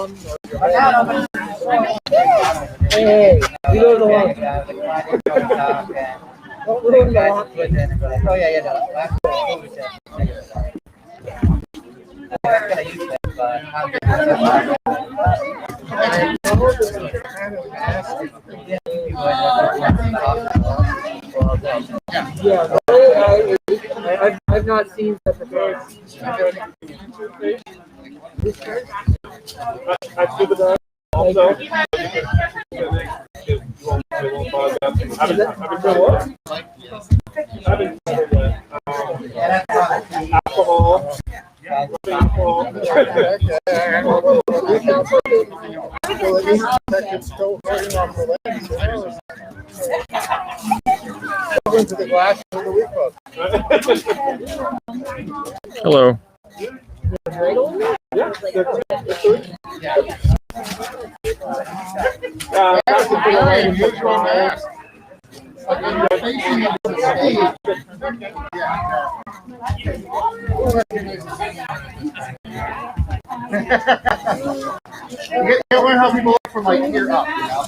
Hey, you know the one. Don't ruin the one. Oh yeah, yeah, no. Last one. I'm gonna use that, but I'll get Yeah, I've not seen such a face. I see the dog also. Alcohol. into the glass of the week book. Hello. You get learn how people look from like here up, you know.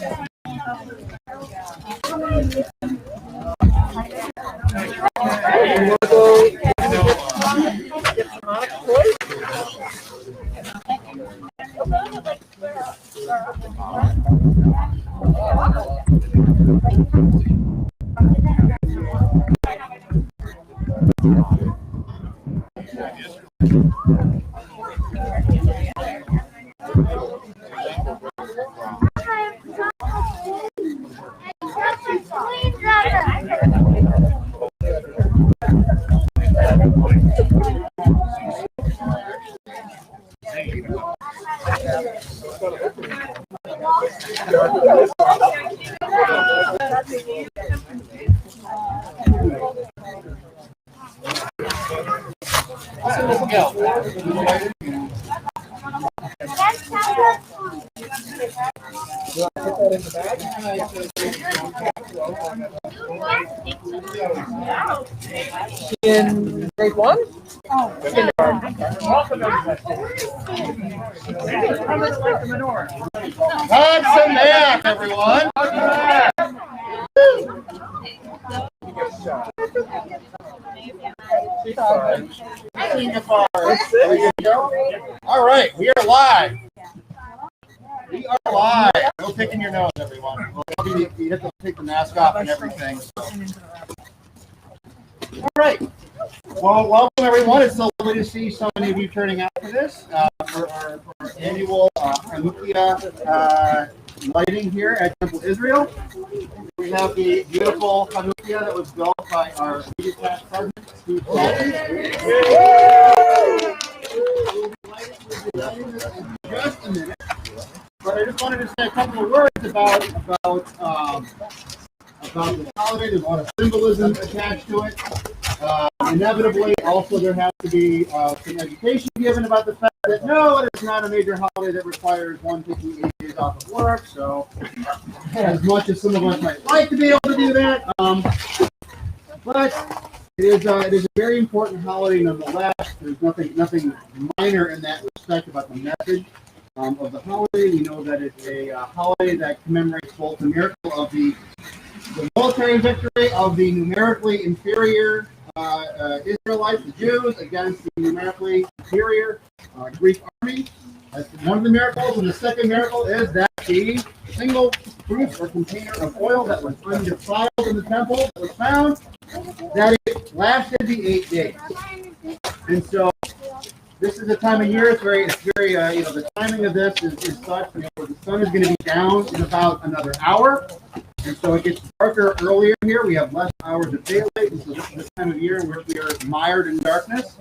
In grade 1? Hudson Mac, everyone. All right, we are live. We are live. No picking your nose, everyone. You have to take the mask off and everything. So. All right. Well, welcome, everyone. It's so lovely to see so many of you turning out for this, for our annual Hanukkah lighting here at Temple Israel. We have the beautiful Hanukkah that was built by our immediate past president, Steve Walton. Just a minute. But I just wanted to say a couple of words about the holiday. There's a lot of symbolism attached to it. Inevitably, also there has to be some education given about the fact that no, it is not a major holiday that requires one taking 8 days off of work. So, as much as some of us might like to be able to do that, but it is a very important holiday nonetheless. There's nothing minor in that respect about the message of the holiday. We know that it's a holiday that commemorates both the miracle of the military victory of the numerically inferior Israelites, the Jews, against the numerically superior Greek army. That's one of the miracles. And the second miracle is that the single cruse or container of oil that was undefiled in the temple that was found, that it lasted the 8 days. And so this is a time of year, it's very, the timing of this is such, the sun is going to be down in about another hour. And so it gets darker earlier here. We have less hours of daylight. And so this time of year in which we are mired in darkness,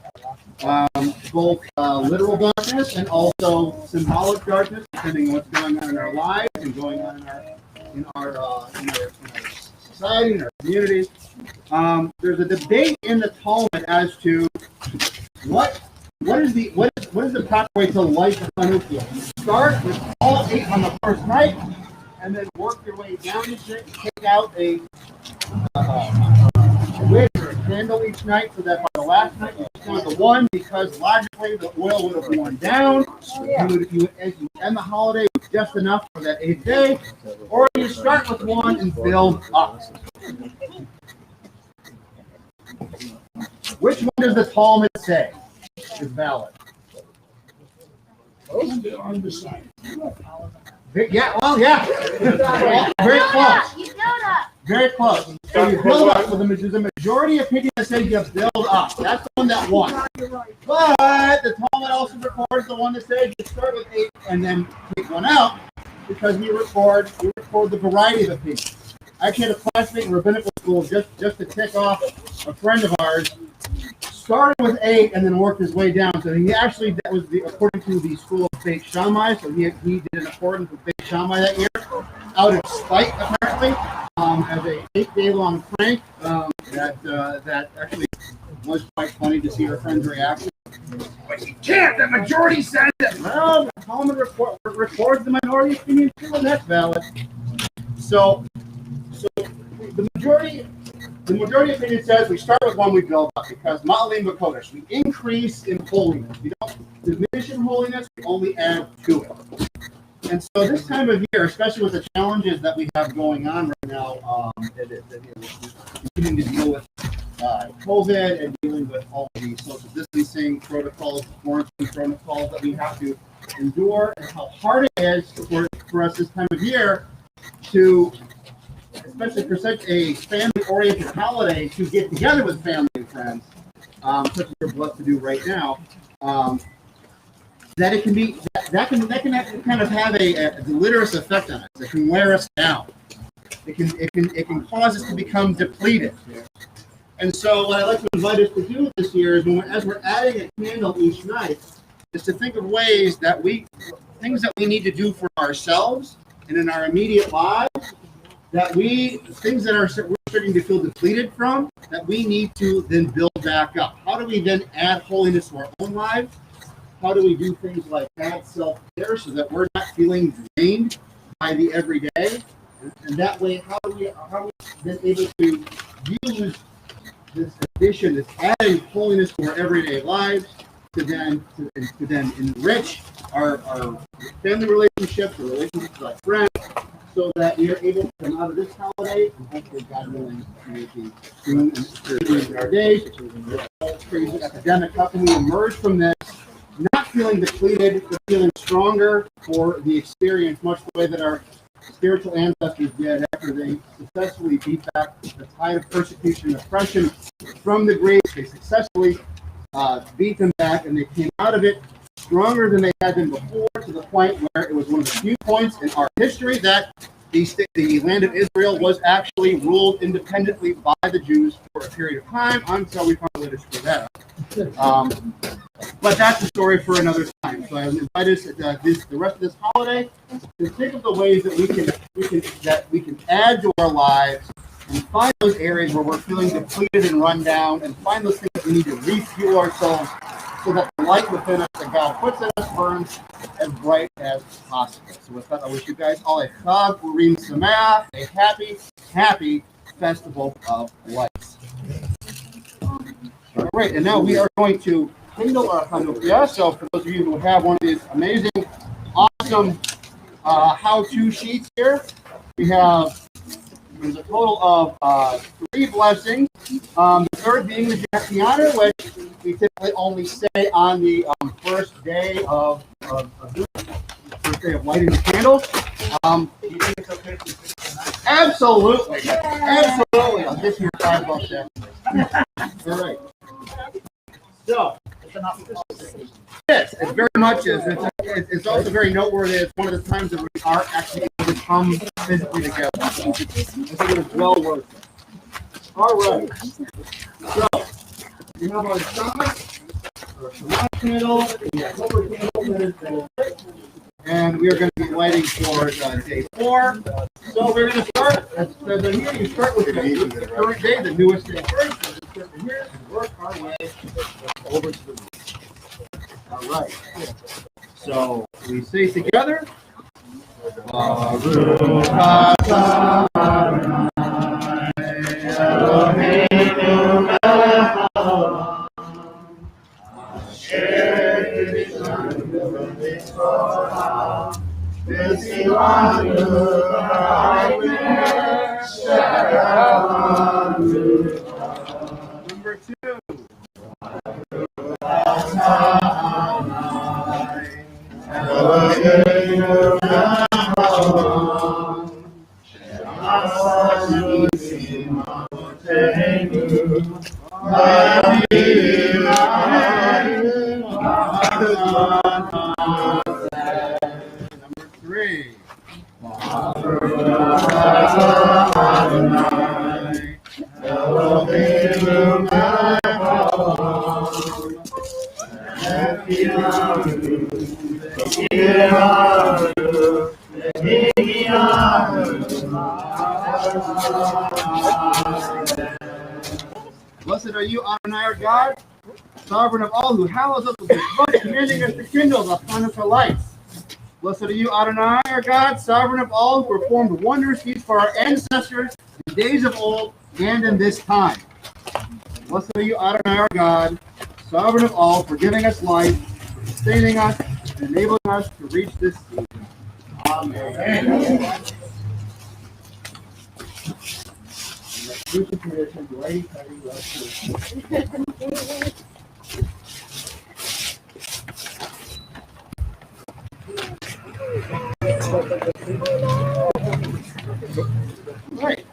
both literal darkness and also symbolic darkness, depending on what's going on in our lives and going on in our society, in our communities. There's a debate in the Talmud as to what is the proper way to light the Hanukkah. You start with all 8 on the first night, and then work your way down into it and take out a wick or a candle each night, so that by the last night you just down to one, because logically the oil would have worn down. You end the holiday with just enough for that 8th day, or you start with one and build up. Which one does the Talmud say is valid? Yeah, well, yeah. Very close. Very close. So you build up. So there's a majority opinion that says you build up. That's the one that won. But the Talmud also records the one that says you start with 8 and then take one out, because we record the variety of opinions. I actually had a classmate in rabbinical school just to tick off a friend of ours. Started with 8 and then worked his way down. So he actually, that was according to the school of Beit Shammai. So he did an accordance with Beit Shammai that year, out of spite apparently, as a 8-day-long prank. That actually was quite funny to see our friend's reaction. But you can't. The majority says that. Well, the Talmud records the minority opinion too, and that's valid. So the majority opinion says we start with one, we build up, because Ma'alim B'Kodesh, we increase in holiness. We don't diminish in holiness, we only add to it. And so this time of year, especially with the challenges that we have going on right now, continuing to deal with COVID and dealing with all the social distancing protocols, quarantine protocols that we have to endure, and how hard it is for us this time of year to, especially for such a family-oriented holiday, to get together with family and friends, such as we're blessed to do right now, that it can be that can kind of have a deleterious effect on us. It can wear us down. It can cause us to become depleted. And so, what I'd like to invite us to do this year is, as we're adding a candle each night, is to think of ways that things that we need to do for ourselves and in our immediate lives, things that we're starting to feel depleted from, that we need to then build back up. How do we then add holiness to our own lives? How do we do things like add self-care so that we're not feeling drained by the everyday? And that way, how are we then able to use this addition, this adding holiness to our everyday lives to then enrich our family relationships, our relationships with our friends, so that we are able to come out of this holiday and hopefully, God willing, we be soon in our days. Crazy epidemic. How can we emerge from this not feeling depleted, but feeling stronger for the experience, much the way that our spiritual ancestors did after they successfully beat back the tide of persecution and oppression from the Greeks. They successfully beat them back, and they came out of it stronger than they had been before, to the point where it was one of the few points in our history that the land of Israel was actually ruled independently by the Jews for a period of time, until we found a way to screw that up. But that's a story for another time. So I invite us the rest of this holiday to think of the ways that we can add to our lives, and find those areas where we're feeling depleted and run down, and find those things that we need to refuel ourselves, so that the light within us that God puts in us burns as bright as possible. So with that, I wish you guys all a Chag Urim Sameach, a happy festival of lights. All right, and now we are going to kindle our Hanukkah. So for those of you who have one of these amazing, awesome how-to sheets here, there's a total of 3 blessings. The third being the Jackiana, which we typically only say on the first day of lighting the candles. Do you think it's okay to do this? Absolutely. I'll get you $5 there. All right. So, yes, it very much is. It's also very noteworthy. It's one of the times that we are actually able to come physically together. So, I think it was well worth it. All right. So, we have our stomach, our Shabbat candle, we have silver candle, and we are going to be lighting for day 4. So we're going to start, as it says in here, you start with the current day, the newest day first. So we start from here and work our way over to the roof. All right. So we say together, Baruch atah Adonai Eloheinu Number two. Number three. Blessed are you, Adonai, our God, sovereign of all, who hallows us with his blood, commanding us to kindle the furnace of lights. Blessed are you, Adonai, our God, sovereign of all, who performed wondrous deeds for our ancestors in days of old and in this time. Blessed are you, Adonai, our God, sovereign of all, for giving us life, for sustaining us, and enabling us to reach this season. Amen. Right.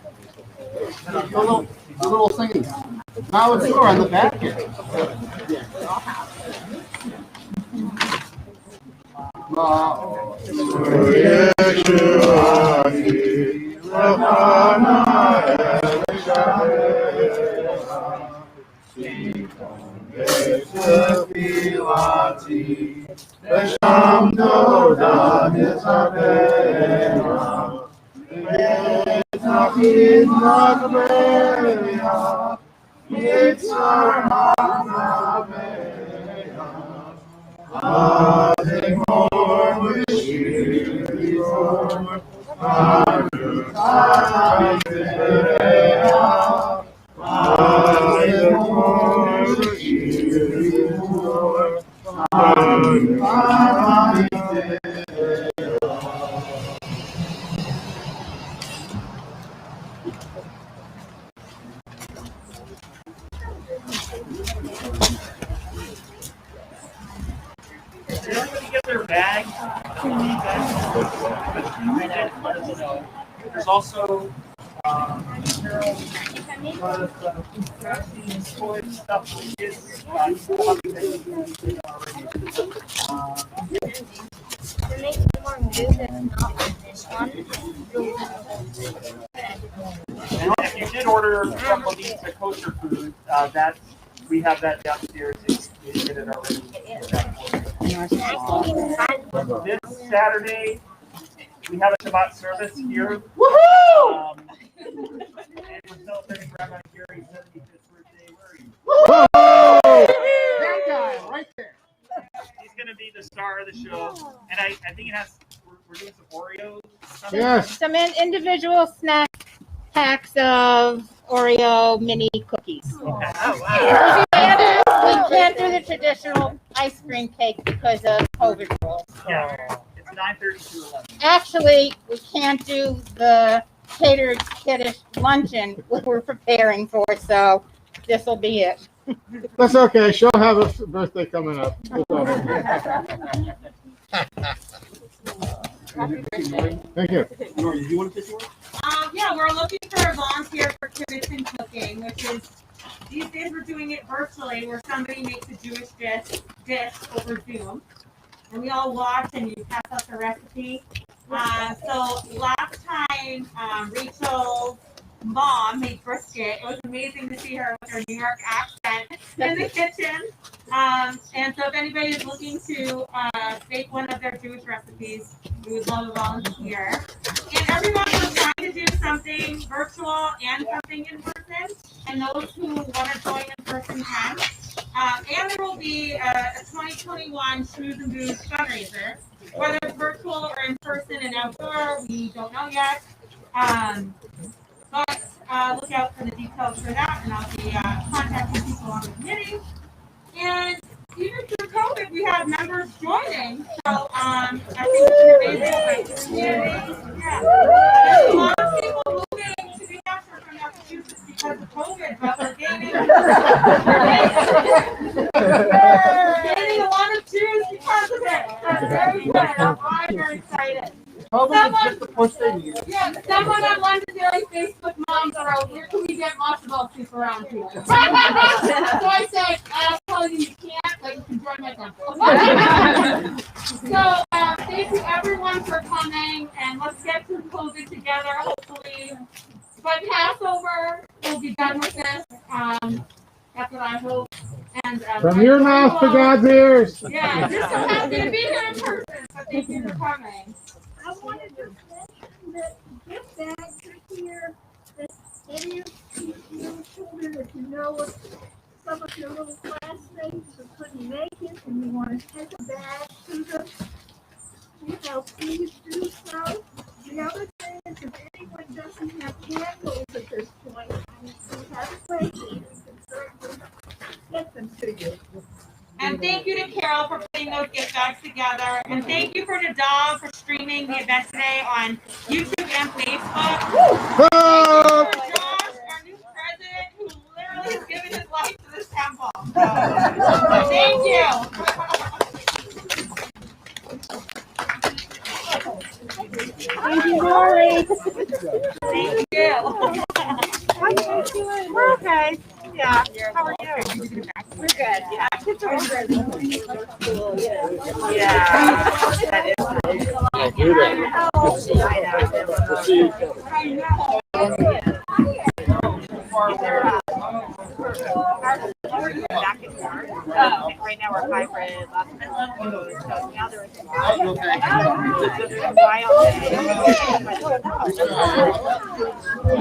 A little singing. Now it's on the back here. Did everybody get their bag? Let us know. There's also stuff for kids. There may be more new that's not on this one. And if you did order a couple of these kosher food, that we have that downstairs. You get it already. This Saturday, we have a Shabbat service here. Woohoo! And we're celebrating Rabbi Gary's 75th birthday. Where are you? That guy right there. He's going to be the star of the show. And I think it has, we're doing some Oreos. Yes. Some individual snack packs of Oreo mini cookies. Okay. Oh, wow. We can't do the traditional ice cream cake because of COVID rules. Yeah. It's 9:30 to 11. Actually, we can't do the catered kiddish luncheon we're preparing for, so this will be it. That's okay. She'll have a birthday coming up. Thank you. Nora, do you want to take one? Yeah, we're looking for a volunteer for tradition cooking, which is these days we're doing it virtually, where somebody makes a Jewish dish over Zoom, and we all watch and you pass out the recipe. So last time, Rachel's mom made brisket. It was amazing to see her with her New York accent in the kitchen. And so if anybody is looking to bake one of their Jewish recipes, we would love a volunteer. And everyone was trying to do something virtual and something in person. And those who want to join in person can. And there will be a 2021 Shoes and Booze fundraiser. Whether it's virtual or in person and outdoor, we don't know yet. But look out for the details for that, and I'll be contacting people on the committee. And even through COVID, we had have members joining. So I think it's an amazing community. Yeah. There's a lot of people moving to New Hampshire from Massachusetts because of COVID, but we're gaining a lot of cheers because of it. That's very good. I'm very excited. Yeah, someone on Londonderry Facebook moms are out. Where can we get basketball soup around here? So I said, I'll tell you can't, but you can join my temple. So thank you everyone for coming, and let's get through COVID together, hopefully. But Passover, we'll be done with this. That's what I hope. And From your mouth to God's ears. yeah, just so happy to be here in person. So thank you for coming. I wanted to mention that gift bags are here, that any of you children, if you know of some of your little classmates who couldn't make it and you want to take a bag to them, please do so. The other thing is if anyone doesn't have candles at this point, we have a way that you can certainly get them to you. And thank you to Carol for putting those gift bags together. And thank you for Nadav for streaming the event today on YouTube and Facebook. Oh! Thank you for Josh, our new president, who literally has given his life to this temple. So, thank you. Thank you, Lori. Thank you. We're okay. Yeah. How are you? We're good. Yeah. Right now we're hybrid. Last minute, so now there is